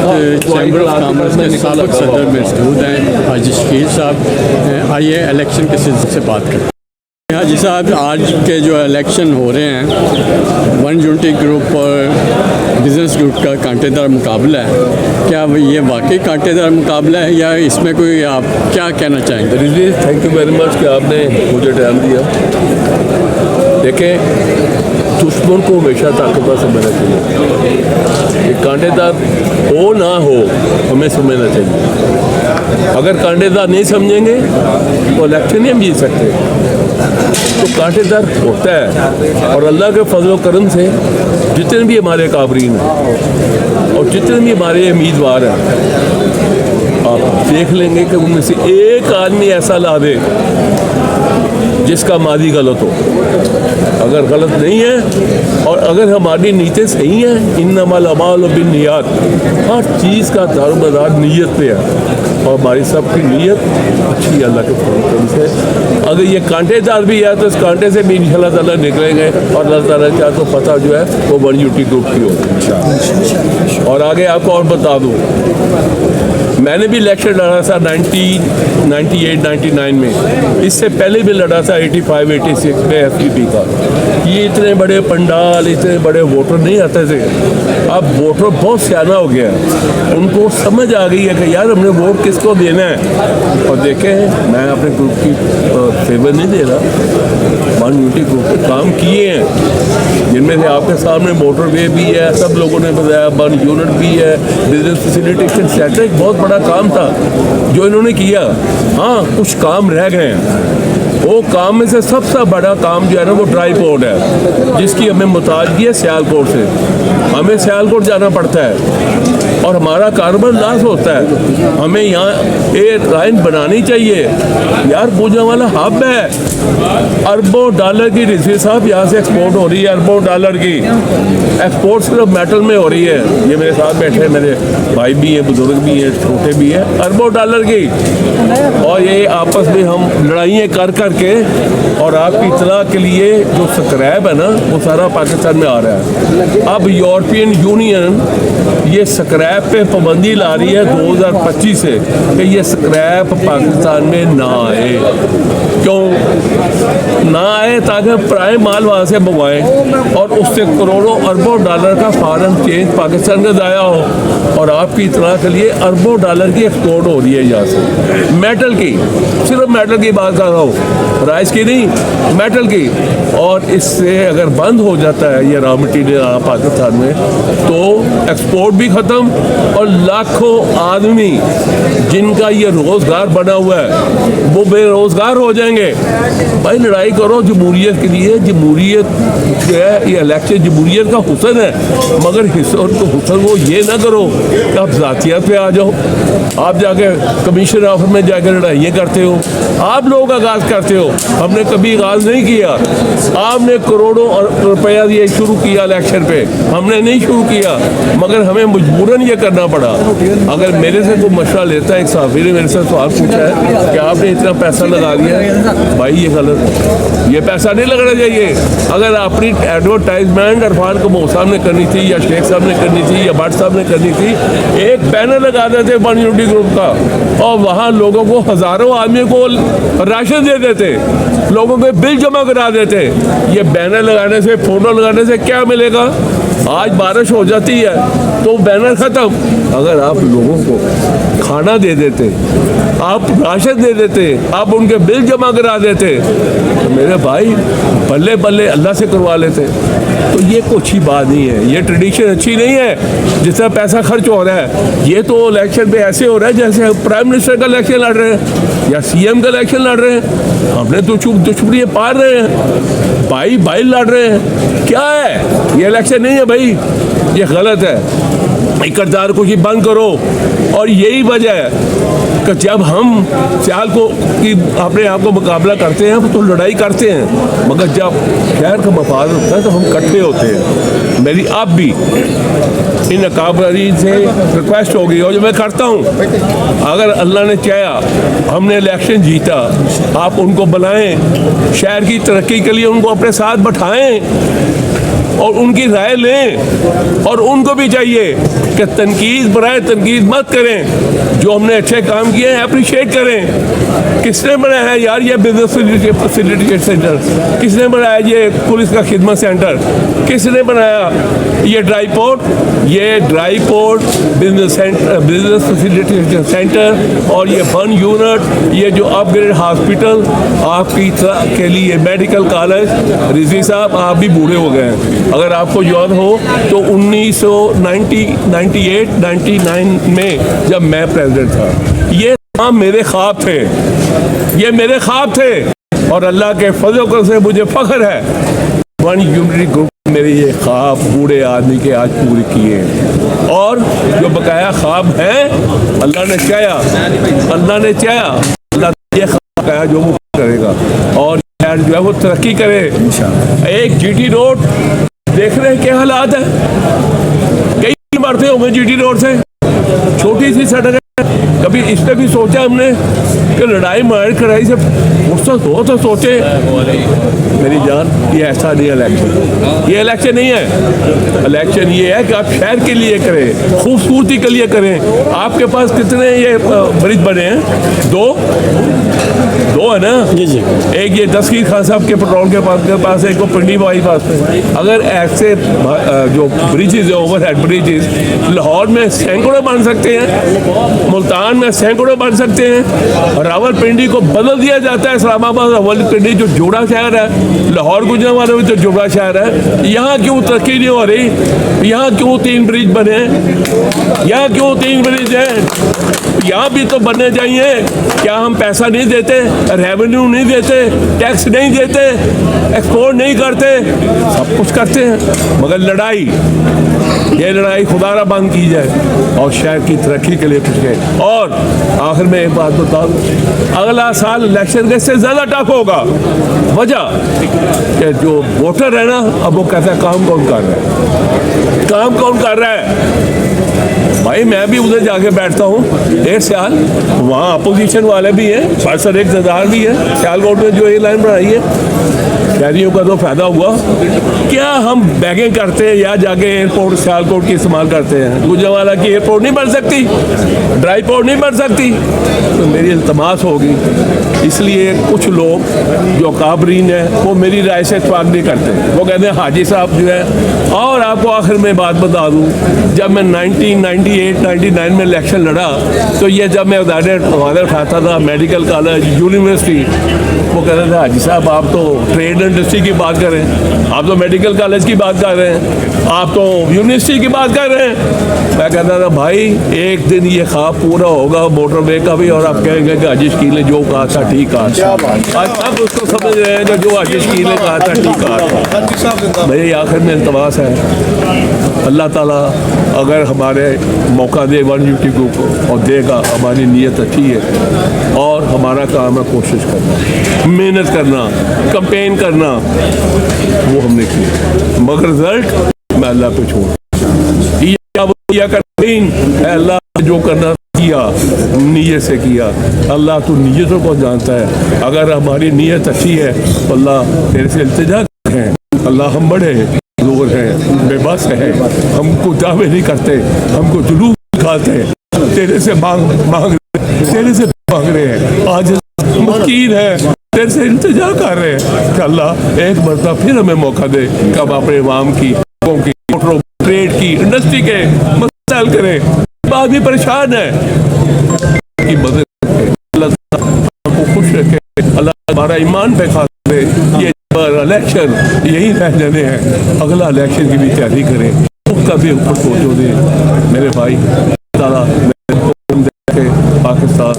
Chamber of commerce के साबिक़ सदर मौजूद हैं हाजी शकील साहब। आइए इलेक्शन के सिलसिले से बात करते हैं। हाजी साहब, आज के जो इलेक्शन हो रहे हैं, वन यूनिटी ग्रुप और बिज़नेस ग्रुप का कांटेदार मुकाबला है, क्या ये वाकई कांटेदार मुकाबला है या इसमें कोई आप क्या कहना चाहेंगे? Rizvi, thank you very much कि आपने मुझे टाइम दिया। देखें, दुश्मन को हमेशा ताकतवर समझना चाहिए। एक कांटेदार हो ना हो हमें समझना चाहिए। अगर कांटेदार नहीं समझेंगे तो इलेक्शन नहीं हम जीत सकते। तो कांटेदार होता है, और अल्लाह के फजल करम से जितने भी हमारे काबरीन हैं और जितने भी हमारे उम्मीदवार हैं, आप देख लेंगे कि उनमें से एक आदमी ऐसा ला दे जिसका मादी गलत हो। अगर गलत नहीं है और अगर हमारी नीयतें सही हैं, इन्नमल अमाल बिन्नियात, हर चीज़ का दारोमदार नीयत पे है और हमारी सबकी नीयत अच्छी अल्लाह के फजल से। अगर ये कांटेदार भी है तो इस कांटे से भी इंशाअल्लाह ताला निकलेंगे और अल्लाह ताला चाहे तो पता जो है वो वन यूनिटी ग्रुप की होगी। और आगे आपको और बता दूँ, मैंने भी इलेक्शन लड़ा था 1998-99 में, इससे पहले भी लड़ा था 85-86 में FPP का। ये इतने बड़े पंडाल, इतने बड़े वोटर नहीं आते थे। अब वोटर बहुत सियाना हो गया, उनको समझ आ गई है कि यार हमने वोट किसको देना है। और देखें, मैं अपने ग्रुप की फेवर नहीं दे रहा, वन यूनिटी ग्रुप के काम किए हैं, जिनमें से आपके सामने मोटरवे भी है, सब लोगों ने बताया, वन यूनिट भी है, बिजनेस फैसिलिटेशन सेंटर, एक बहुत बड़ा काम था जो इन्होंने किया। हाँ, कुछ काम रह गए हैं। वो काम में से सबसे बड़ा काम जो है ना वो ड्राई पोर्ट है, जिसकी हमें मुताजगी है सियालकोट से। हमें सियालकोट जाना पड़ता है और हमारा कारोबार लॉस होता है। हमें यहाँ एक लाइन बनानी चाहिए यार, पूजा वाला हब है, अरबों डॉलर की रिजवी साहब यहाँ से एक्सपोर्ट हो रही है, अरबों डॉलर की एक्सपोर्ट सिर्फ मेटल में हो रही है। ये मेरे साथ बैठे मेरे भाई भी हैं, बुजुर्ग भी हैं, छोटे भी हैं, अरबों डॉलर की। और ये आपस में हम लड़ाइयाँ कर कर के, और आपकी इतला के लिए जो स्क्रैप है ना वो सारा पाकिस्तान में आ रहा है। अब यूरोपियन यूनियन ये स्क्रैप पे पाबंदी ला रही है 2025 से कि ये स्क्रैप पाकिस्तान में ना आए। क्यों ना आए? ताकि प्राइम माल वहाँ से मंगवाएं और उससे करोड़ों अरबों डॉलर का फॉरेन चेंज पाकिस्तान का ज़ाया हो। और आपकी इतला के लिए अरबों डॉलर की एक्सपोर्ट हो रही है यहाँ से, मेटल की, सिर्फ मेटल की बात कर रहा हूँ, राइस की नहीं, मेटल की। और इससे अगर बंद हो जाता है ये रॉ मटीरियल पाकिस्तान में तो एक्सपोर्ट भी ख़त्म और लाखों आदमी जिनका ये रोज़गार बना हुआ है वो बेरोज़गार हो जाएंगे। भाई लड़ाई करो जमहूरियत के लिए। जमहूरियत जो है ये इलेक्शन जमहूरियत का हुस्न है, मगर हुस्न वो ये ना करो कि आप ज़ातियत पे आ जाओ। आप जाके कमीशन ऑफिस में जाकर लड़ाइयाँ करते हो, आप लोग आगाज़ करते हो, हमने कभी आगाज़ नहीं किया। आपने करोड़ों रुपया ये शुरू किया इलेक्शन पे, हमने नहीं शुरू किया, मगर हमें मजबूरन ये करना पड़ा। अगर मेरे से कोई मशवरा लेता है, एक साहबी ने मेरे से सवाल पूछा है कि आपने इतना पैसा लगा दिया, भाई ये गलत, ये पैसा नहीं लगना चाहिए। अगर अपनी एडवर्टाइजमेंट इरफान कमो साहब ने करनी थी या शेख साहब ने करनी थी या भट्ट साहब ने करनी थी, एक बैनर लगा देते वन यूनिटी ग्रुप का और वहाँ लोगों को, हज़ारों आदमी को राशन दे देते, लोगों के बिल जमा करा देते। ये बैनर लगाने से, फोटो लगाने से क्या मिलेगा? आज बारिश हो जाती है तो बैनर ख़त्म। अगर आप लोगों को खाना दे देते, आप राशन दे देते, आप उनके बिल जमा करा देते, तो मेरे भाई बल्ले बल्ले अल्लाह से करवा लेते। तो ये कोई अच्छी बात नहीं है, ये ट्रेडिशन अच्छी नहीं है जिससे पैसा खर्च हो रहा है। ये तो इलेक्शन पे ऐसे हो रहा है जैसे प्राइम मिनिस्टर का इलेक्शन लड़ रहे हैं या CM का इलेक्शन लड़ रहे हैं। हमने तो दुश्मनी पार रहे हैं, भाई भाई लड़ रहे हैं। क्या है ये? इलेक्शन नहीं है भाई, ये गलत है। इकतदार को ही बंद करो। और यही वजह है कि जब हम सियालकोट की अपने आप को मुकाबला करते हैं तो लड़ाई करते हैं, मगर जब शहर का मफाद होता है तो हम इकट्ठे होते हैं। मेरी अब भी इन अकाबरी से रिक्वेस्ट होगी और जो मैं करता हूँ, अगर अल्लाह ने चाहा हमने इलेक्शन जीता, आप उनको बुलाएं, शहर की तरक्की के लिए उनको अपने साथ बैठाएं और उनकी राय लें। और उनको भी चाहिए कि तनकीद बराए तनकीद मत करें, जो हमने अच्छे काम किए हैं अप्रिशिएट करें। किसने बनाया है यार ये बिजनेस फैसिलिटी सेंटर, किसने बनाया ये पुलिस का खिदमत सेंटर, किसने बनाया ये ड्राई पोर्ट, ये dry port business facility centre और ये 1 यूनिट, ये जो अपग्रेड हॉस्पिटल आपकी के लिए मेडिकल कॉलेज। रिजवी साहब आप भी बूढ़े हो गए हैं, अगर आपको याद हो तो 1998-99 में जब मैं प्रेसिडेंट था, ये तमाम मेरे ख्वाब थे, ये मेरे ख्वाब थे और अल्लाह के फजल से मुझे फख्र है 1 यूनिटी ग्रुप मेरे ये ख्वाब बूढ़े आदमी के आज पूरे किए हैं। और जो बकाया ख्वाब हैं अल्लाह ने चाहा, अल्लाह ने चाहा, अल्लाह ये ख्वाब बकाया जो वो करेगा और यार जो है वो तरक्की करे। एक जीटी रोड देख रहे हैं क्या हालात है, कई इमारतें होंगे जीटी रोड से, छोटी सी सड़क है। कभी इस पर भी सोचा हमने कि लड़ाई मार कड़ाई से फुर्सत हो तो सोचे। मेरी जान ये ऐसा नहीं इलेक्शन, ये इलेक्शन नहीं है। इलेक्शन ये है कि आप शहर के लिए करें, खूबसूरती के लिए करें। आपके पास कितने ये ब्रिज बने हैं? दो है ना जी जी। एक ये दस्तगीर खान साहब के पेट्रोल के पास है, एक पिंडी बाई पास है। अगर ऐसे जो ब्रिजेज है, ओवरहेड ब्रिजेज लाहौर में सैकड़ों बन सकते हैं, मुल्तान में सैकड़ों बन सकते हैं। रावलपिंडी को बदल दिया जाता है, इस्लामाबाद रावलपिंडी जो जोड़ा शहर है, लाहौर गुजरांवाला में तो जोड़ा शहर है। यहाँ क्यों तरक्की नहीं हो रही? यहाँ क्यों 3 ब्रिज बने? यहाँ क्यों 3 ब्रिज हैं? यहाँ भी तो बनने चाहिए। क्या हम पैसा नहीं देते, रेवेन्यू नहीं देते, टैक्स नहीं देते, एक्सपोर्ट नहीं करते? सब कुछ करते हैं, मगर लड़ाई, ये लड़ाई खुदारा बंद की जाए और शहर की तरक्की के लिए कुछ करें। और आखिर में एक बात बता दूं, अगला साल इलेक्शन के से ज़्यादा टफ होगा। वजह कि जो वोटर है ना, अब वो कहता है काम कौन कर रहा है, काम कौन कर रहा है। भाई मैं भी उधर जाके बैठता हूँ 1.5 साल, वहाँ अपोजिशन वाले भी हैं, पार्षद इक़्तिदार भी है। सियालकोट में जो ये लाइन बनाई है शहरियों का तो फायदा हुआ। क्या हम बैगिंग करते हैं या जाके एयरपोर्ट सियालकोट की इस्तेमाल करते हैं? गुजरांवाला की एयरपोर्ट नहीं बन सकती, ड्राई पोर्ट नहीं बन सकती? तो मेरी इल्तमास होगी। इसलिए कुछ लोग जो काबरीन है वो मेरी राय से इत्तेफाक नहीं करते, वो कहते हैं हाजी साहब जो है। और आपको आखिर में बात बता दूँ, जब मैं 1998-99 में इलेक्शन लड़ा तो ये जब मैं वादा उठाता था मेडिकल कॉलेज यूनिवर्सिटी, वो कहते थे हाजी साहब आप तो ट्रेड इंडस्ट्री की बात कर रहे हैं, आप तो मेडिकल कॉलेज की बात कर रहे हैं, आप तो यूनिवर्सिटी की बात कर रहे हैं। मैं कहता था भाई एक दिन ये ख्वाब पूरा होगा मोटरवे का भी, और आप कहेंगे कि हाजी शकील ने जो कहा था ठीक कहा था। आज सब उसको समझ रहे हैं कि जो हाजी शकील ने कहा था ठीक कहा था। भाई आखिर में इल्तमास है, अल्लाह ताला अगर हमारे मौका दे 1 यूनिटी ग्रुप को, और देगा, हमारी नीयत अच्छी है और हमारा काम है कोशिश करना, मेहनत करना, कैंपेन करना, वो हमने किया। मगर रिजल्ट मैं अल्लाह पे छोड़, अल्लाह जो करना किया नीयत से किया। अल्लाह तो नीयतों को जानता है। अगर हमारी नीयत अच्छी है तो अल्लाह तेरे से इल्तिजा है। अल्लाह हम बड़े लोग हैं, बेबस हैं, हमको दावे नहीं करते, हमको जुलूस दिखाते हैं, तेरे से मांग तेरे से मांग रहे हैं, आज मस्कीन है, तेरे से इंतजार कर रहे हैं कि अल्लाह एक मरतबा फिर हमें मौका दे, कब अपने इमाम की, ट्रेड की, इंडस्ट्री के मसाइल करें। आदमी परेशान है कि मदद अल्लाह हमको खुश रखे, अल्लाह हमारा ईमान पे खास दे। ये इलेक्शन यही रह जाने हैं, अगला इलेक्शन की भी तैयारी करें, उसका भी ऊपर सोचो दे मेरे भाई। ताला पाकिस्तान